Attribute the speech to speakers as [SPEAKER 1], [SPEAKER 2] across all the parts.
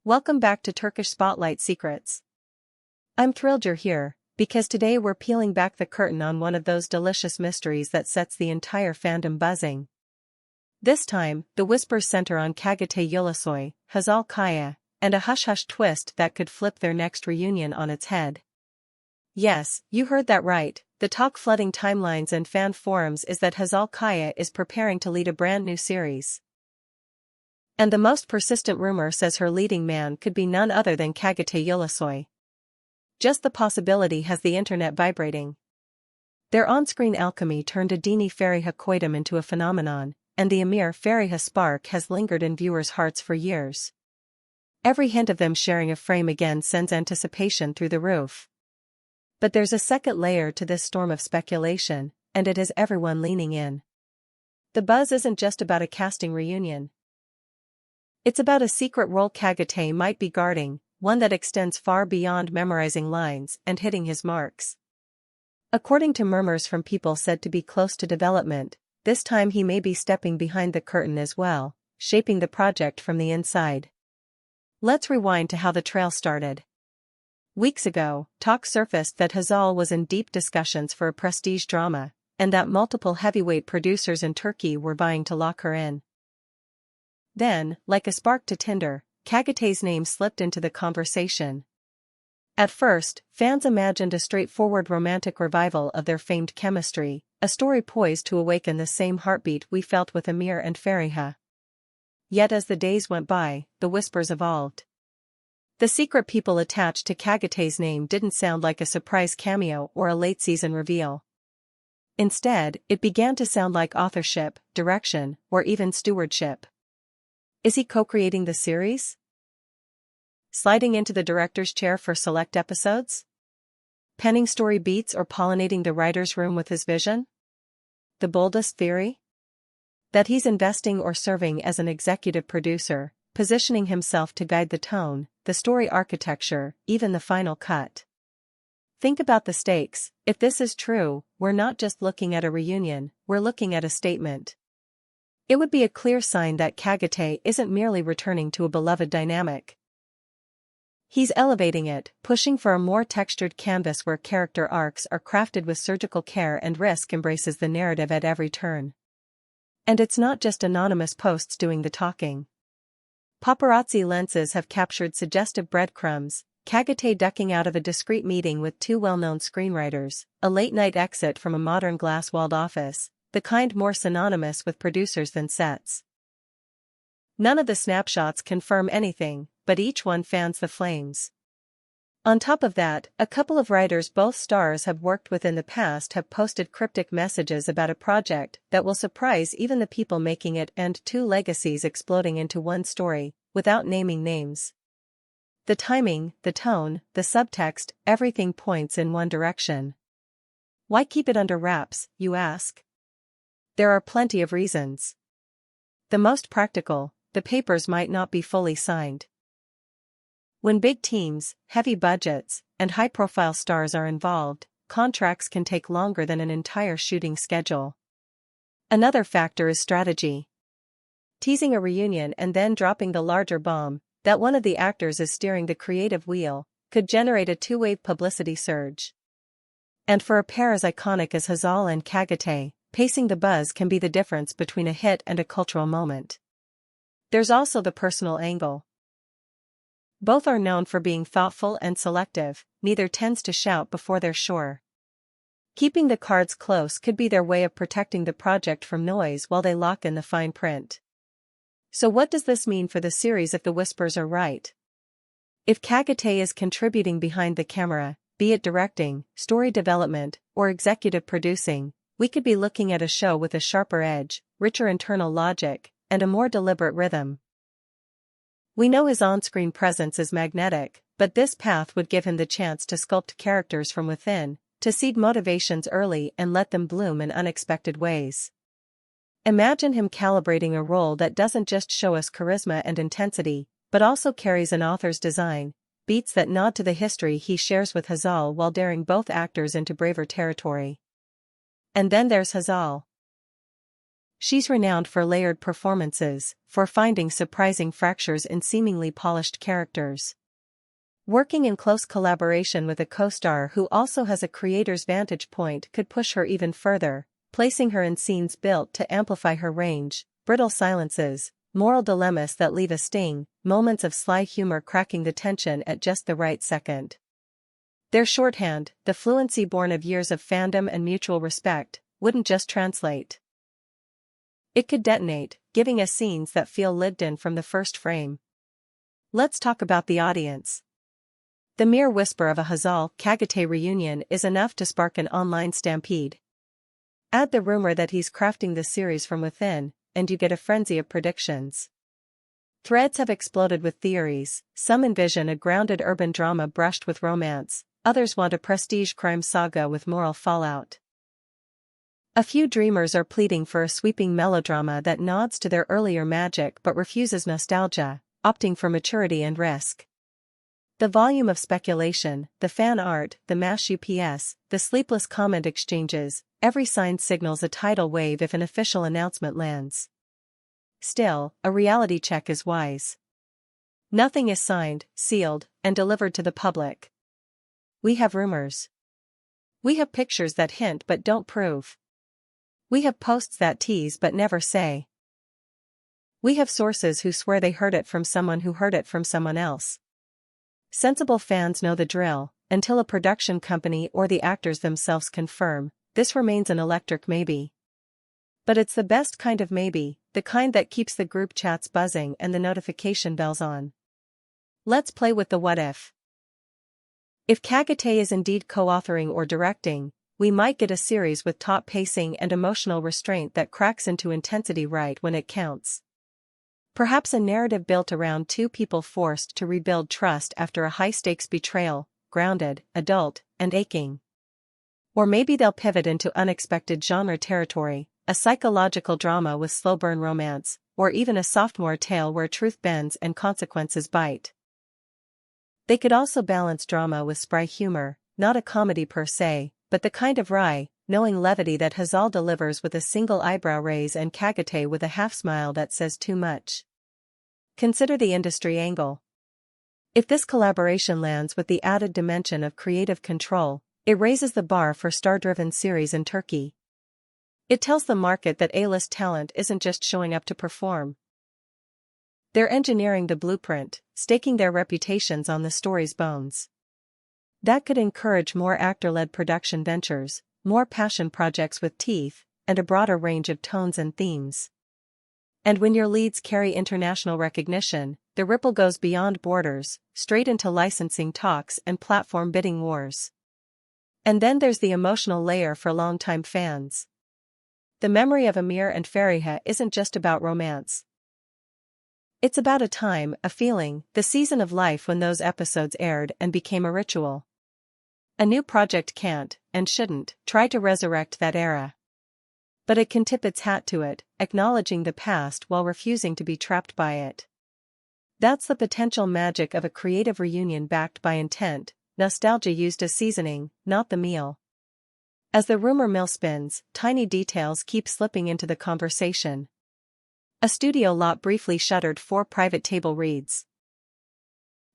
[SPEAKER 1] Welcome back to Turkish Spotlight Secrets. I'm thrilled you're here, because today we're peeling back the curtain on one of those delicious mysteries that sets the entire fandom buzzing. This time, the whispers center on Çağatay Ulusoy, Hazal Kaya, and a hush-hush twist that could flip their next reunion on its head. Yes, you heard that right. The talk flooding timelines and fan forums is that Hazal Kaya is preparing to lead a brand new series. And the most persistent rumor says her leading man could be none other than Çağatay Ulusoy. Just the possibility has the internet vibrating. Their on-screen alchemy turned a Dini Feriha coitum into a phenomenon, and the Emir Feriha spark has lingered in viewers' hearts for years. Every hint of them sharing a frame again sends anticipation through the roof. But there's a second layer to this storm of speculation, and it has everyone leaning in. The buzz isn't just about a casting reunion. It's about a secret role Çağatay might be guarding, one that extends far beyond memorizing lines and hitting his marks. According to murmurs from people said to be close to development, this time he may be stepping behind the curtain as well, shaping the project from the inside. Let's rewind to how the trail started. Weeks ago, talk surfaced that Hazal was in deep discussions for a prestige drama, and that multiple heavyweight producers in Turkey were vying to lock her in. Then, like a spark to tinder, Çağatay's name slipped into the conversation. At first, fans imagined a straightforward romantic revival of their famed chemistry, a story poised to awaken the same heartbeat we felt with Emir and Feriha. Yet as the days went by, the whispers evolved. The secret people attached to Çağatay's name didn't sound like a surprise cameo or a late-season reveal. Instead, it began to sound like authorship, direction, or even stewardship. Is he co-creating the series? Sliding into the director's chair for select episodes? Penning story beats or pollinating the writer's room with his vision? The boldest theory? That he's investing or serving as an executive producer, positioning himself to guide the tone, the story architecture, even the final cut. Think about the stakes. If this is true, we're not just looking at a reunion, we're looking at a statement. It would be a clear sign that Çağatay isn't merely returning to a beloved dynamic. He's elevating it, pushing for a more textured canvas where character arcs are crafted with surgical care and risk embraces the narrative at every turn. And it's not just anonymous posts doing the talking. Paparazzi lenses have captured suggestive breadcrumbs, Çağatay ducking out of a discreet meeting with two well-known screenwriters, a late-night exit from a modern glass-walled office, the kind more synonymous with producers than sets. None of the snapshots confirm anything, but each one fans the flames. On top of that, a couple of writers both stars have worked with in the past have posted cryptic messages about a project that will surprise even the people making it and two legacies exploding into one story, without naming names. The timing, the tone, the subtext, everything points in one direction. Why keep it under wraps, you ask? There are plenty of reasons. The most practical, the papers might not be fully signed. When big teams, heavy budgets, and high-profile stars are involved, contracts can take longer than an entire shooting schedule. Another factor is strategy. Teasing a reunion and then dropping the larger bomb, that one of the actors is steering the creative wheel, could generate a two-wave publicity surge. And for a pair as iconic as Hazal and Çağatay, pacing the buzz can be the difference between a hit and a cultural moment. There's also the personal angle. Both are known for being thoughtful and selective, neither tends to shout before they're sure. Keeping the cards close could be their way of protecting the project from noise while they lock in the fine print. So what does this mean for the series if the whispers are right? If Çağatay is contributing behind the camera, be it directing, story development, or executive producing, we could be looking at a show with a sharper edge, richer internal logic, and a more deliberate rhythm. We know his on-screen presence is magnetic, but this path would give him the chance to sculpt characters from within, to seed motivations early and let them bloom in unexpected ways. Imagine him calibrating a role that doesn't just show us charisma and intensity, but also carries an author's design, beats that nod to the history he shares with Hazal while daring both actors into braver territory. And then there's Hazal. She's renowned for layered performances, for finding surprising fractures in seemingly polished characters. Working in close collaboration with a co-star who also has a creator's vantage point could push her even further, placing her in scenes built to amplify her range, brittle silences, moral dilemmas that leave a sting, moments of sly humor cracking the tension at just the right second. Their shorthand, the fluency born of years of fandom and mutual respect, wouldn't just translate. It could detonate, giving us scenes that feel lived in from the first frame. Let's talk about the audience. The mere whisper of a Hazal Çağatay reunion is enough to spark an online stampede. Add the rumor that he's crafting the series from within, and you get a frenzy of predictions. Threads have exploded with theories. Some envision a grounded urban drama brushed with romance, others want a prestige crime saga with moral fallout. A few dreamers are pleading for a sweeping melodrama that nods to their earlier magic but refuses nostalgia, opting for maturity and risk. The volume of speculation, the fan art, the mass UPS, the sleepless comment exchanges, every sign signals a tidal wave if an official announcement lands. Still, a reality check is wise. Nothing is signed, sealed, and delivered to the public. We have rumors. We have pictures that hint but don't prove. We have posts that tease but never say. We have sources who swear they heard it from someone who heard it from someone else. Sensible fans know the drill. Until a production company or the actors themselves confirm, this remains an electric maybe. But it's the best kind of maybe, the kind that keeps the group chats buzzing and the notification bells on. Let's play with the what if. If Çağatay is indeed co-authoring or directing, we might get a series with top pacing and emotional restraint that cracks into intensity right when it counts. Perhaps a narrative built around two people forced to rebuild trust after a high-stakes betrayal, grounded, adult, and aching. Or maybe they'll pivot into unexpected genre territory, a psychological drama with slow-burn romance, or even a sophomore tale where truth bends and consequences bite. They could also balance drama with spry humor, not a comedy per se, but the kind of wry, knowing levity that Hazal delivers with a single eyebrow raise and Çağatay with a half-smile that says too much. Consider the industry angle. If this collaboration lands with the added dimension of creative control, it raises the bar for star-driven series in Turkey. It tells the market that A-list talent isn't just showing up to perform. They're engineering the blueprint, staking their reputations on the story's bones. That could encourage more actor-led production ventures, more passion projects with teeth, and a broader range of tones and themes. And when your leads carry international recognition, the ripple goes beyond borders, straight into licensing talks and platform bidding wars. And then there's the emotional layer for longtime fans. The memory of Amir and Fariha isn't just about romance. It's about a time, a feeling, the season of life when those episodes aired and became a ritual. A new project can't, and shouldn't, try to resurrect that era. But it can tip its hat to it, acknowledging the past while refusing to be trapped by it. That's the potential magic of a creative reunion backed by intent, nostalgia used as seasoning, not the meal. As the rumor mill spins, tiny details keep slipping into the conversation. A studio lot briefly shuttered 4 private table reads.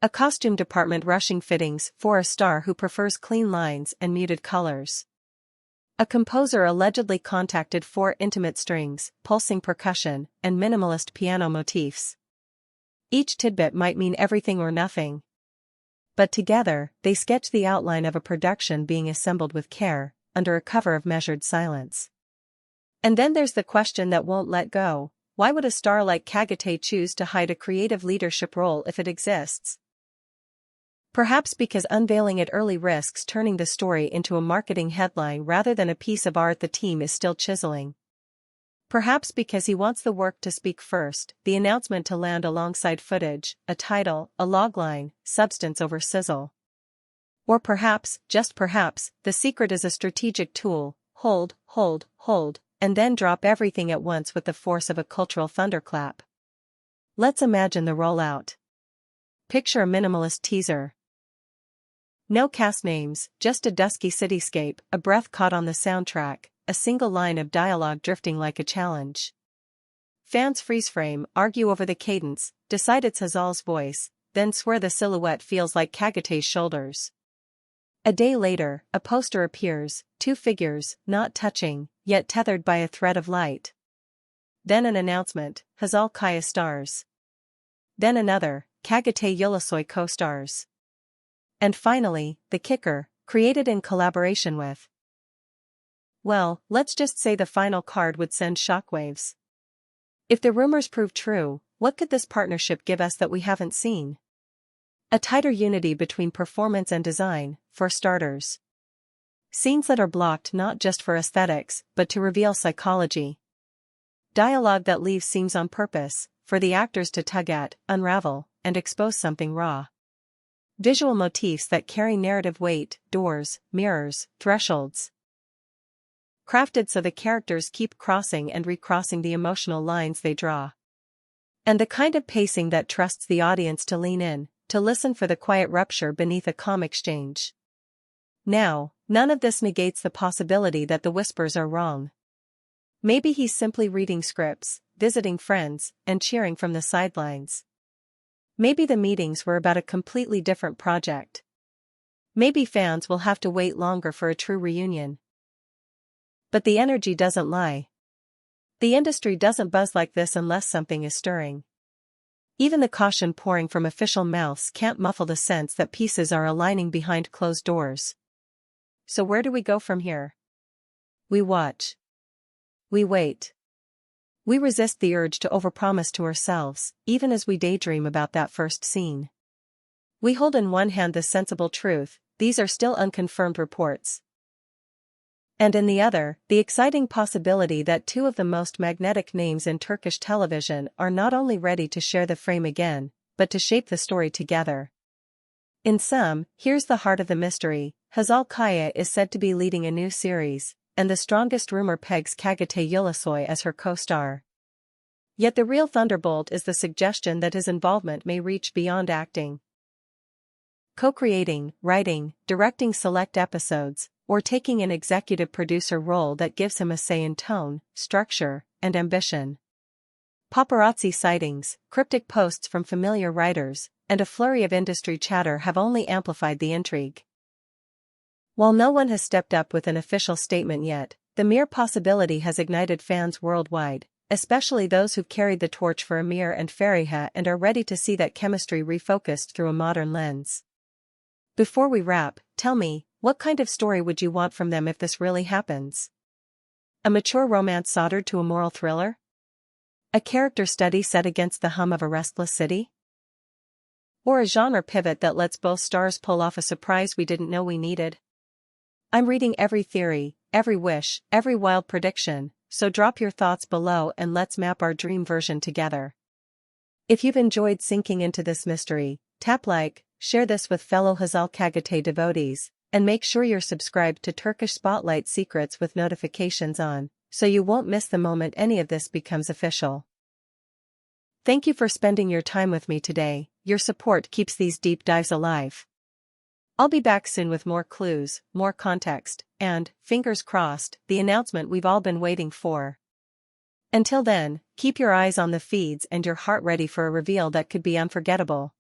[SPEAKER 1] A costume department rushing fittings for a star who prefers clean lines and muted colors. A composer allegedly contacted for intimate strings, pulsing percussion, and minimalist piano motifs. Each tidbit might mean everything or nothing. But together, they sketch the outline of a production being assembled with care, under a cover of measured silence. And then there's the question that won't let go: why would a star like Çağatay choose to hide a creative leadership role if it exists? Perhaps because unveiling it early risks turning the story into a marketing headline rather than a piece of art the team is still chiseling. Perhaps because he wants the work to speak first, the announcement to land alongside footage, a title, a logline, substance over sizzle. Or perhaps, just perhaps, the secret is a strategic tool: hold, and then drop everything at once with the force of a cultural thunderclap. Let's imagine the rollout. Picture a minimalist teaser. No cast names, just a dusky cityscape, a breath caught on the soundtrack, a single line of dialogue drifting like a challenge. Fans freeze frame, argue over the cadence, decide it's Hazal's voice, then swear the silhouette feels like Çağatay's shoulders. A day later, a poster appears, two figures, not touching, yet tethered by a thread of light. Then an announcement, Hazal Kaya stars. Then another, Çağatay Ulusoy co-stars. And finally, the kicker, created in collaboration with. Well, let's just say the final card would send shockwaves. If the rumors prove true, what could this partnership give us that we haven't seen? A tighter unity between performance and design, for starters. Scenes that are blocked not just for aesthetics, but to reveal psychology. Dialogue that leaves scenes on purpose, for the actors to tug at, unravel, and expose something raw. Visual motifs that carry narrative weight, doors, mirrors, thresholds. Crafted so the characters keep crossing and recrossing the emotional lines they draw. And the kind of pacing that trusts the audience to lean in, to listen for the quiet rupture beneath a calm exchange. Now, none of this negates the possibility that the whispers are wrong. Maybe he's simply reading scripts, visiting friends, and cheering from the sidelines. Maybe the meetings were about a completely different project. Maybe fans will have to wait longer for a true reunion. But the energy doesn't lie. The industry doesn't buzz like this unless something is stirring. Even the caution pouring from official mouths can't muffle the sense that pieces are aligning behind closed doors. So where do we go from here? We watch. We wait. We resist the urge to overpromise to ourselves, even as we daydream about that first scene. We hold in one hand the sensible truth, these are still unconfirmed reports. And in the other, the exciting possibility that two of the most magnetic names in Turkish television are not only ready to share the frame again, but to shape the story together. In sum, here's the heart of the mystery. Hazal Kaya is said to be leading a new series, and the strongest rumor pegs Çağatay Ulusoy as her co-star. Yet the real thunderbolt is the suggestion that his involvement may reach beyond acting. Co-creating, writing, directing select episodes, or taking an executive producer role that gives him a say in tone, structure, and ambition. Paparazzi sightings, cryptic posts from familiar writers, and a flurry of industry chatter have only amplified the intrigue. While no one has stepped up with an official statement yet, the mere possibility has ignited fans worldwide, especially those who've carried the torch for Amir and Fariha and are ready to see that chemistry refocused through a modern lens. Before we wrap, tell me, what kind of story would you want from them if this really happens? A mature romance soldered to a moral thriller? A character study set against the hum of a restless city? Or a genre pivot that lets both stars pull off a surprise we didn't know we needed? I'm reading every theory, every wish, every wild prediction, so drop your thoughts below and let's map our dream version together. If you've enjoyed sinking into this mystery, tap like, share this with fellow Hazal Çağatay devotees, and make sure you're subscribed to Turkish Spotlight Secrets with notifications on, so you won't miss the moment any of this becomes official. Thank you for spending your time with me today, your support keeps these deep dives alive. I'll be back soon with more clues, more context, and, fingers crossed, the announcement we've all been waiting for. Until then, keep your eyes on the feeds and your heart ready for a reveal that could be unforgettable.